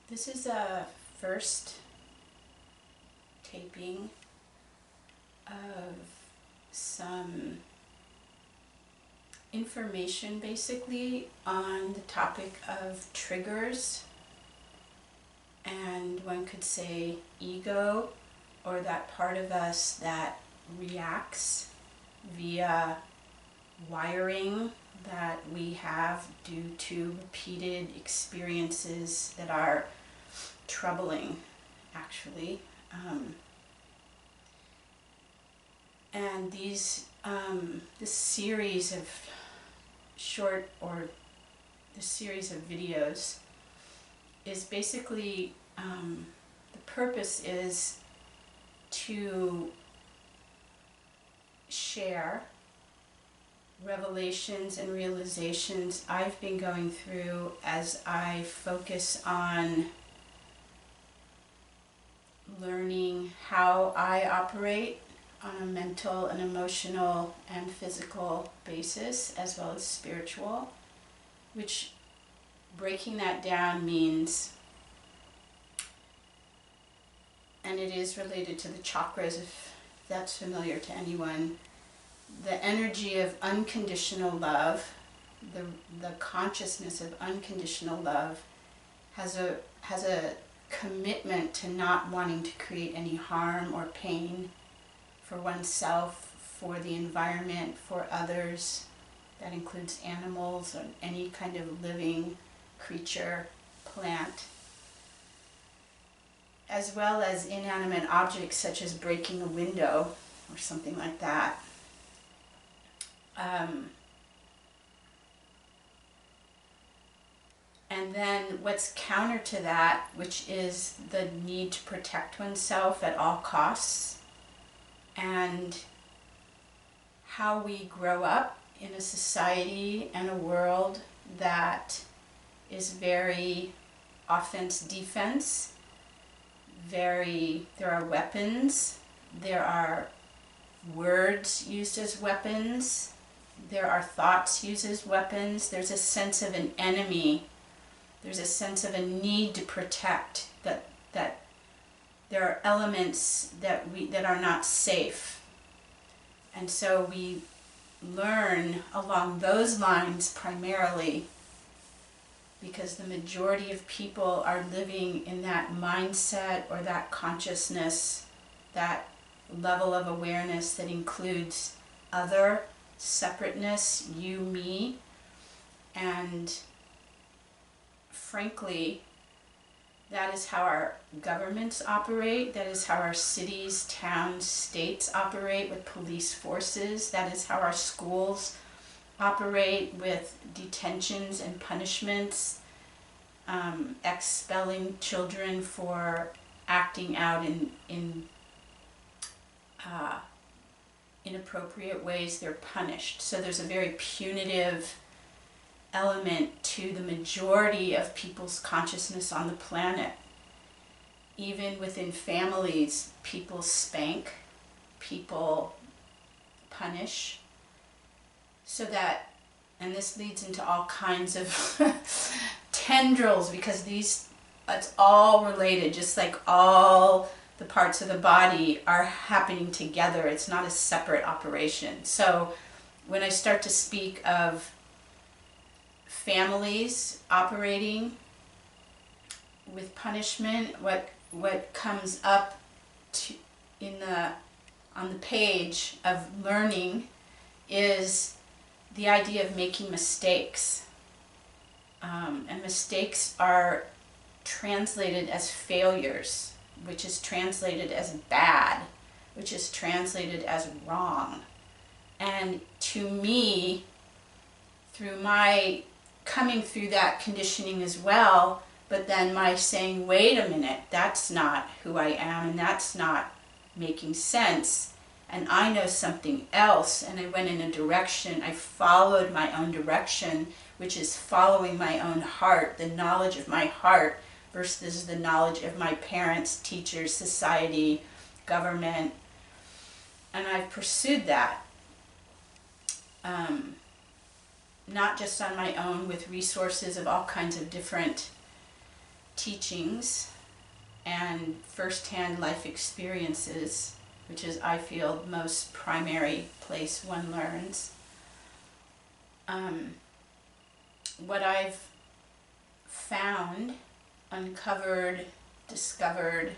This is a first taping of some information basically on the topic of triggers, and one could say ego, or that part of us that reacts via wiring that we have due to repeated experiences that are troubling, actually. And this series of this series of videos is basically, the purpose is to share revelations and realizations I've been going through as I focus on learning how I operate on a mental and emotional and physical basis, as well as spiritual, which, breaking that down, means, and it is related to the chakras if that's familiar to anyone, the energy of unconditional love, the consciousness of unconditional love has a commitment to not wanting to create any harm or pain for oneself, for the environment, for others. That includes animals or any kind of living creature, plant, as well as inanimate objects such as breaking a window or something like that. And then what's counter to that, which is the need to protect oneself at all costs, and how we grow up in a society and a world that is very offense-defense. There are weapons, there are words used as weapons, there are thoughts used as weapons. There's a sense of an enemy. There's a sense of a need to protect, that there are elements that are not safe. And so we learn along those lines primarily because the majority of people are living in that mindset or that consciousness, that level of awareness that includes other, separateness, you, me, and frankly, that is how our governments operate, that is how our cities, towns, states operate with police forces, that is how our schools operate with detentions and punishments, expelling children for acting out in inappropriate ways. They're punished. So there's a very punitive element to the majority of people's consciousness on the planet. Even within families, people spank, people punish, so that, and this leads into all kinds of tendrils, because it's all related, just like all the parts of the body are happening together. It's not a separate operation. So when I start to speak of families operating with punishment, what comes up on the page of learning is the idea of making mistakes. And mistakes are translated as failures, which is translated as bad, which is translated as wrong. And to me, through my coming through that conditioning as well, but then my saying, wait a minute, that's not who I am, and that's not making sense, and I know something else, and I went in a direction, I followed my own direction, which is following my own heart, the knowledge of my heart, versus the knowledge of my parents, teachers, society, government, and I've pursued that. Not just on my own, with resources of all kinds of different teachings and first-hand life experiences, which is, I feel, the most primary place one learns. What I've found, uncovered, discovered,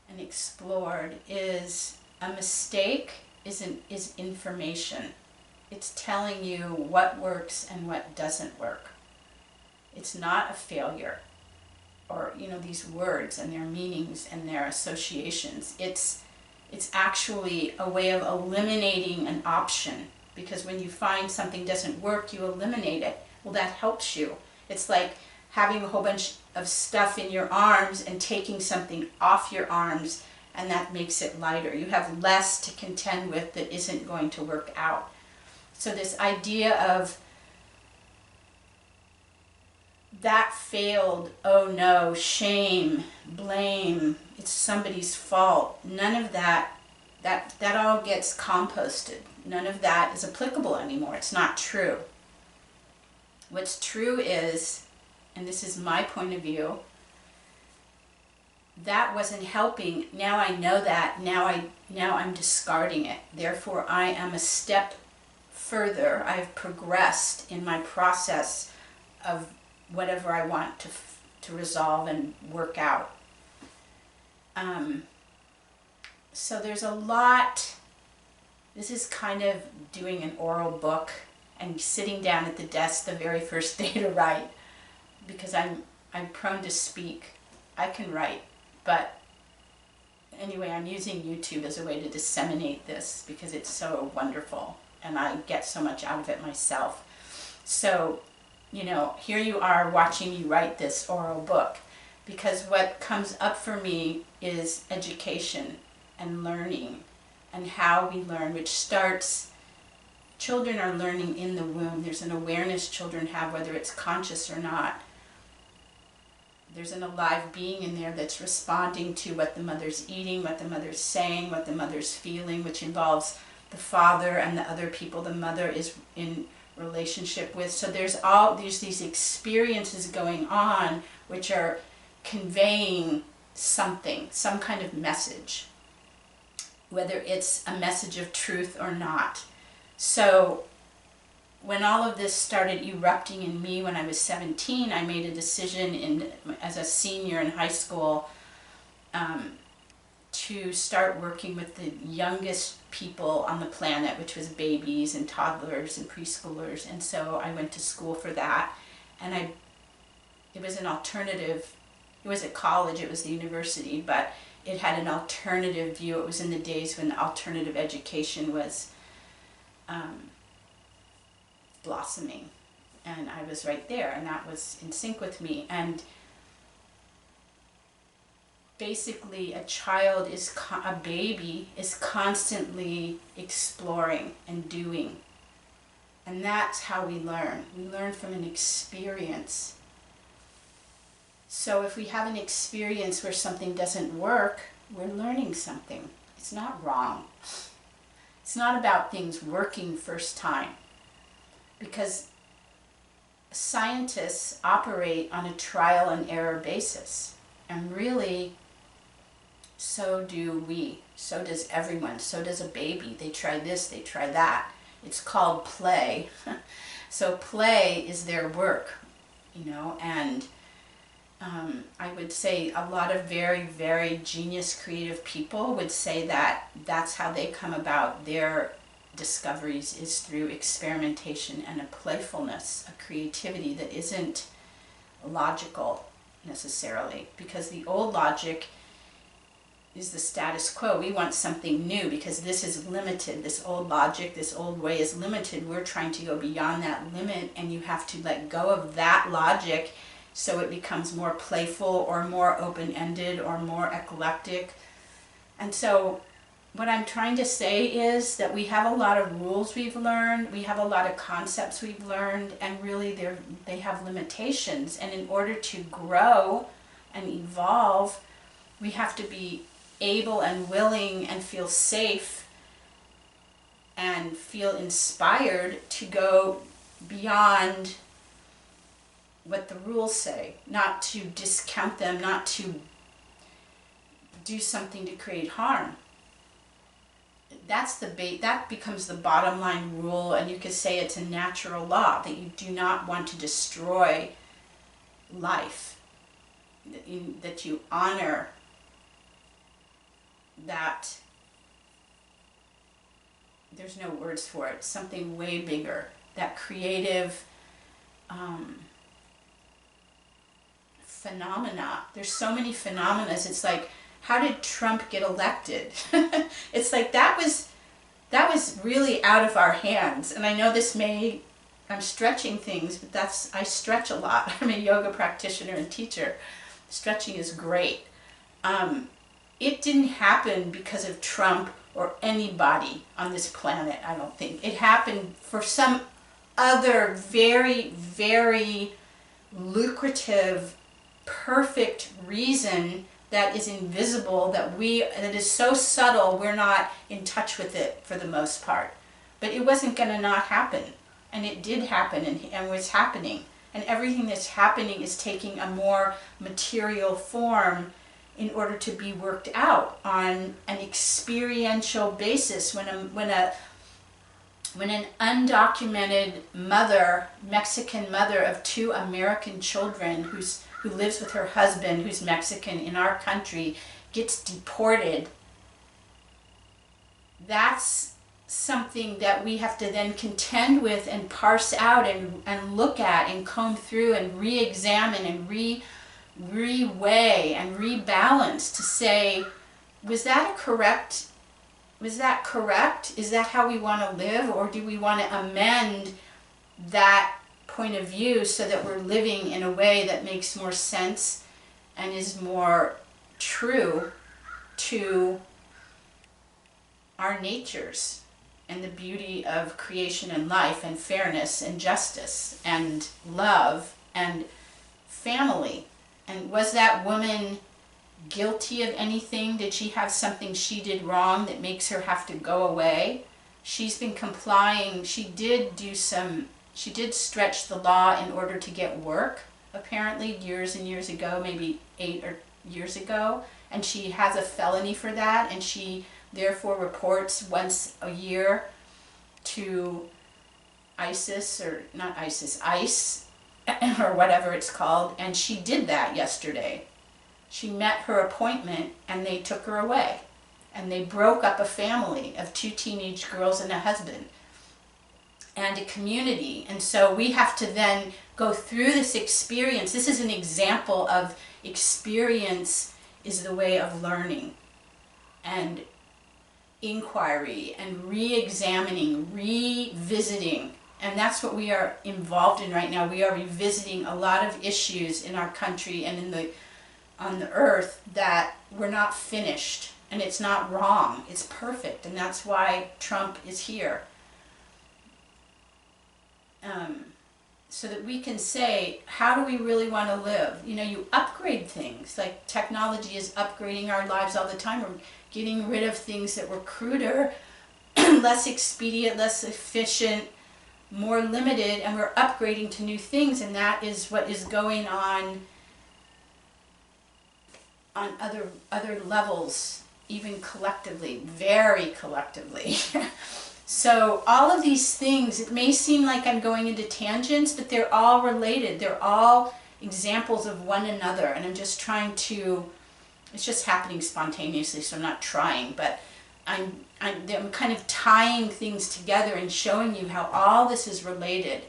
and explored is a mistake is information. It's telling you what works and what doesn't work. It's not a failure, or these words and their meanings and their associations. It's actually a way of eliminating an option, because when you find something doesn't work, you eliminate it. Well, that helps you. It's like having a whole bunch of stuff in your arms and taking something off your arms, and that makes it lighter. You have less to contend with that isn't going to work out. So this idea of that failed, oh no, shame, blame, it's somebody's fault, none of that all gets composted. None of that is applicable anymore. It's not true. What's true is, and this is my point of view, that wasn't helping. Now I know that. Now I'm discarding it. Therefore, I am a step further. I've progressed in my process of whatever I want to resolve and work out. So there's a lot. This is kind of doing an oral book and sitting down at the desk the very first day to write, because I'm prone to speak. I can write, but anyway, I'm using YouTube as a way to disseminate this because it's so wonderful and I get so much out of it myself. So, here you are watching me write this oral book, because what comes up for me is education and learning and how we learn, which starts, children are learning in the womb. There's an awareness children have, whether it's conscious or not. There's an alive being in there that's responding to what the mother's eating, what the mother's saying, what the mother's feeling, which involves the father and the other people the mother is in relationship with. So there's these experiences going on which are conveying something, some kind of message, whether it's a message of truth or not. So when all of this started erupting in me when I was 17, I made a decision as a senior in high school to start working with the youngest people on the planet, which was babies and toddlers and preschoolers. And so I went to school for that, and it was an alternative. It was at college, it was the university, but it had an alternative view. It was in the days when alternative education was blossoming, and I was right there, and that was in sync with me. And basically a baby is constantly exploring and doing, and that's how we learn. We learn from an experience. So if we have an experience where something doesn't work, we're learning something. It's not wrong. It's not about things working first time, because scientists operate on a trial and error basis, and really so do we, so does everyone, so does a baby. They try this, they try that. It's called play. So play is their work, and I would say a lot of very, very genius creative people would say that that's how they come about their discoveries, is through experimentation and a playfulness, a creativity that isn't logical necessarily, because the old logic is the status quo. We want something new because this is limited. This old logic, this old way is limited. We're trying to go beyond that limit, and you have to let go of that logic so it becomes more playful or more open-ended or more eclectic. And so what I'm trying to say is that we have a lot of rules we've learned, we have a lot of concepts we've learned, and really they have limitations. And in order to grow and evolve, we have to be able and willing and feel safe and feel inspired to go beyond what the rules say, not to discount them, not to do something to create harm. That's that becomes the bottom line rule, and you could say it's a natural law that you do not want to destroy life, that you honor that. There's no words for it, something way bigger, that creative phenomena. There's so many phenomena. It's like, how did Trump get elected? It's like that was really out of our hands. And I know I'm stretching things, but I stretch a lot. I'm a yoga practitioner and teacher. Stretching is great. It didn't happen because of Trump or anybody on this planet, I don't think. It happened for some other very, very lucrative, perfect reason that is invisible, that is so subtle we're not in touch with it for the most part. But it wasn't going to not happen. And it did happen, and was happening. And everything that's happening is taking a more material form in order to be worked out on an experiential basis. When an undocumented mother, Mexican mother of 2 American children, who lives with her husband, who's Mexican, in our country, gets deported, that's something that we have to then contend with and parse out and look at and comb through and re-examine and re-weigh and rebalance to say, was that correct? Is that how we want to live? Or do we want to amend that point of view so that we're living in a way that makes more sense and is more true to our natures and the beauty of creation and life and fairness and justice and love and family? And was that woman guilty of anything? Did she have something she did wrong that makes her have to go away? She's been complying. She did stretch the law in order to get work, apparently, years and years ago, maybe 8 years ago. And she has a felony for that, and she therefore reports once a year to ICE, or whatever it's called, and she did that yesterday. She met her appointment and they took her away. And they broke up a family of 2 teenage girls and a husband and a community. And so we have to then go through this experience. This is an example of experience is the way of learning and inquiry and re-examining, revisiting. And that's what we are involved in right now. We are revisiting a lot of issues in our country and on the earth that we're not finished. And it's not wrong. It's perfect. And that's why Trump is here. So that we can say, how do we really want to live? You upgrade things. Like technology is upgrading our lives all the time. We're getting rid of things that were cruder, less expedient, less efficient, more limited, and we're upgrading to new things, and that is what is going on other levels, even collectively, very collectively. So all of these things, it may seem like I'm going into tangents, but they're all related. They're all examples of one another, and I'm just trying to, it's just happening spontaneously, so I'm not trying, but I'm kind of tying things together and showing you how all this is related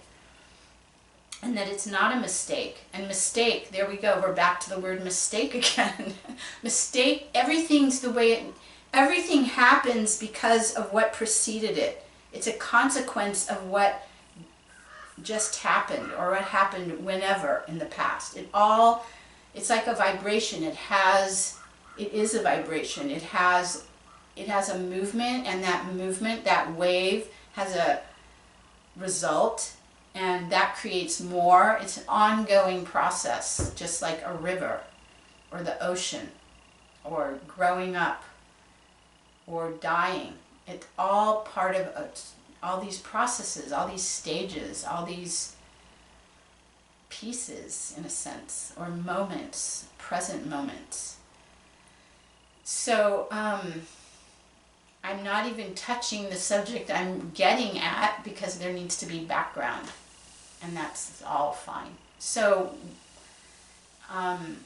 and that it's not a mistake. And mistake, there we go, we're back to the word mistake again. Mistake, everything happens because of what preceded it. It's a consequence of what just happened or what happened whenever in the past. It's like a vibration. It is a vibration. It has a movement, and that movement, that wave, has a result, and that creates more. It's an ongoing process, just like a river or the ocean or growing up or dying. It's all part of all these processes, all these stages, all these pieces, in a sense, or moments, present moments. So I'm not even touching the subject I'm getting at because there needs to be background, and that's all fine. So I'm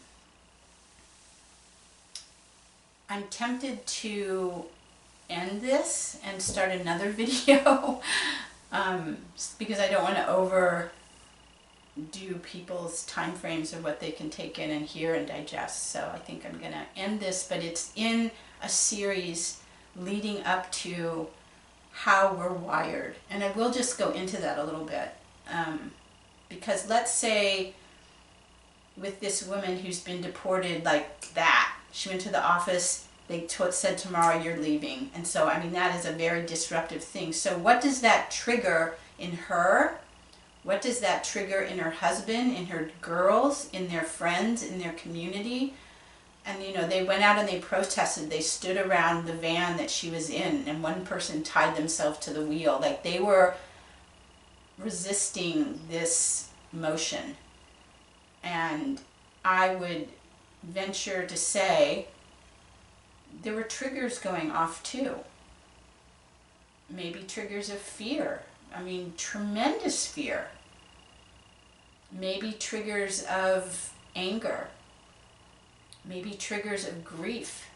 tempted to end this and start another video because I don't want to overdo people's time frames of what they can take in and hear and digest. So I think I'm going to end this, but it's in a series leading up to how we're wired. And I will just go into that a little bit. Because let's say with this woman who's been deported like that, she went to the office, they said tomorrow you're leaving. And so, I mean, that is a very disruptive thing. So what does that trigger in her? What does that trigger in her husband, in her girls, in their friends, in their community? And, you know, they went out and they protested. They stood around the van that she was in, and one person tied themselves to the wheel. Like, they were resisting this motion. And I would venture to say there were triggers going off too. Maybe triggers of fear. I mean, tremendous fear. Maybe triggers of anger. Maybe triggers of grief.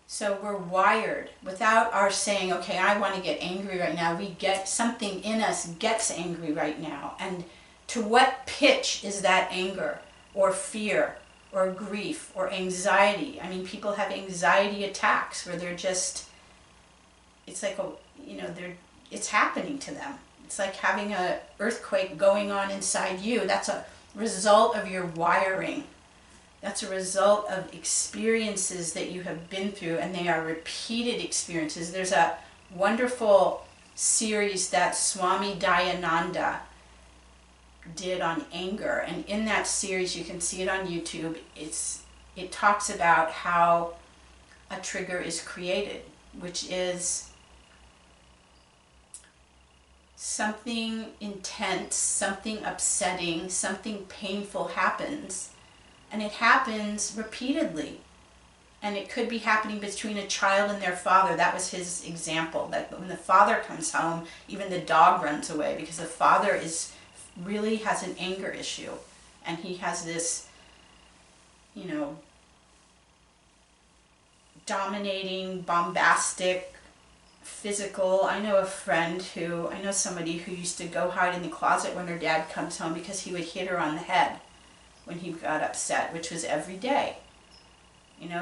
So we're wired. Without our saying, okay, I want to get angry right now, we get something in us gets angry right now. And to what pitch is that anger or fear or grief or anxiety? I mean, people have anxiety attacks where they're just, it's like, it's happening to them. It's like having an earthquake going on inside you. That's a result of your wiring. That's a result of experiences that you have been through, and they are repeated experiences. There's a wonderful series that Swami Dayananda did on anger, and in that series, you can see it on YouTube, it talks about how a trigger is created, which is something intense, something upsetting, something painful happens, and it happens repeatedly. And it could be happening between a child and their father. That was his example, that when the father comes home, even the dog runs away because the father really has an anger issue, and he has this, dominating, bombastic, physical. I know somebody who used to go hide in the closet when her dad comes home because he would hit her on the head when he got upset, which was every day.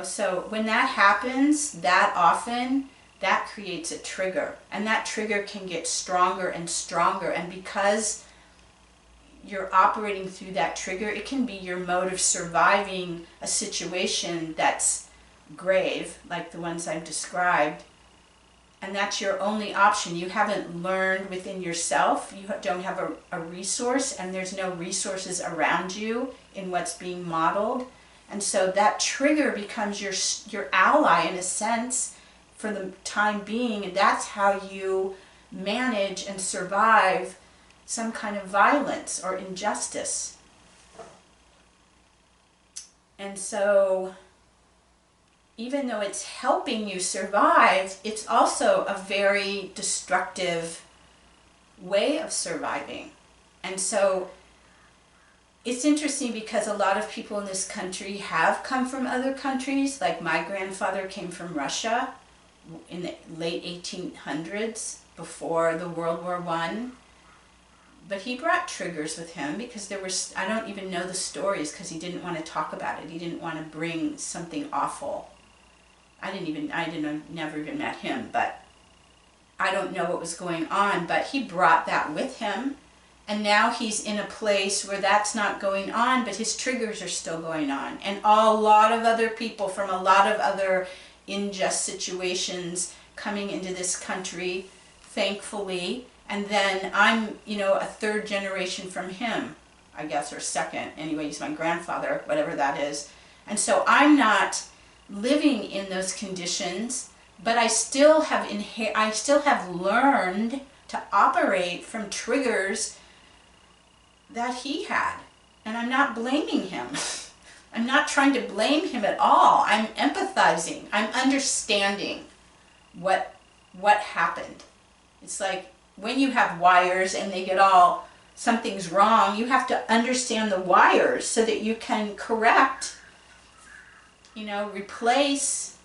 So when that happens that often, that creates a trigger, and that trigger can get stronger and stronger. And because you're operating through that trigger, it can be your mode of surviving a situation that's grave, like the ones I've described, and that's your only option. You haven't learned within yourself, you don't have a resource, and there's no resources around you in what's being modeled. And so that trigger becomes your ally in a sense for the time being, and that's how you manage and survive some kind of violence or injustice. And so even though it's helping you survive, it's also a very destructive way of surviving. And so it's interesting because a lot of people in this country have come from other countries. Like my grandfather came from Russia in the late 1800s, before the World War I. But he brought triggers with him because I don't even know the stories because he didn't want to talk about it. He didn't want to bring something awful. Never even met him, but I don't know what was going on, but he brought that with him. And now he's in a place where that's not going on, but his triggers are still going on. And a lot of other people from a lot of other unjust situations coming into this country, thankfully. And then I'm, a third generation from him, I guess, or second. Anyway, he's my grandfather, whatever that is. And so I'm not living in those conditions, but I still have learned to operate from triggers that he had. And I'm not blaming him. I'm not trying to blame him at all. I'm empathizing. I'm understanding what happened. It's like when you have wires and they get all, something's wrong, you have to understand the wires so that you can correct, replace,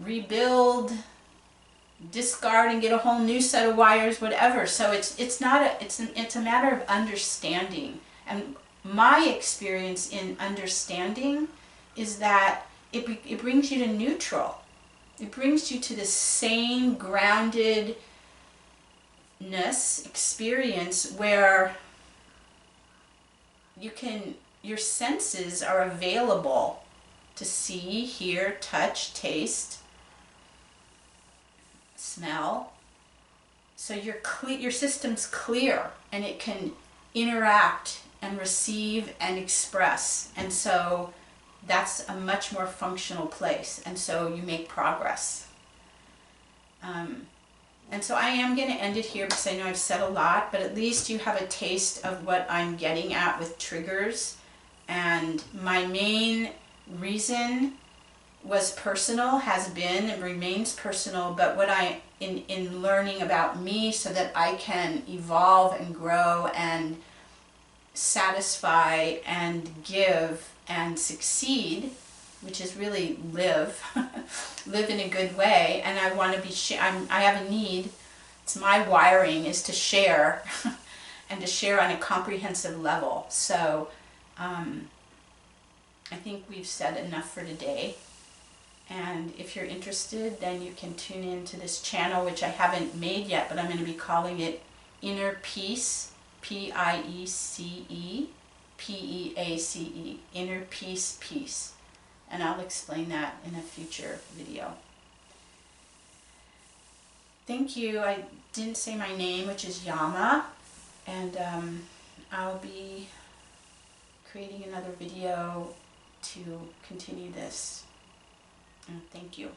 rebuild, discard and get a whole new set of wires, whatever. So it's a matter of understanding. And my experience in understanding is that it brings you to neutral. It brings you to the same groundedness experience where your senses are available to see, hear, touch, taste, smell. So your system's clear and it can interact and receive and express. And so that's a much more functional place. And so you make progress. And so I am going to end it here because I know I've said a lot, but at least you have a taste of what I'm getting at with triggers. And my main reason was personal, has been and remains personal, but what in learning about me so that I can evolve and grow and satisfy and give and succeed, which is really live in a good way. And I want to be I have a need. It's my wiring is to share and to share on a comprehensive level. So I think we've said enough for today. And if you're interested, then you can tune in to this channel, which I haven't made yet, but I'm going to be calling it Inner Peace, Piece, Peace, Inner Peace, Peace. And I'll explain that in a future video. Thank you. I didn't say my name, which is Yama, and I'll be creating another video to continue this. Thank you.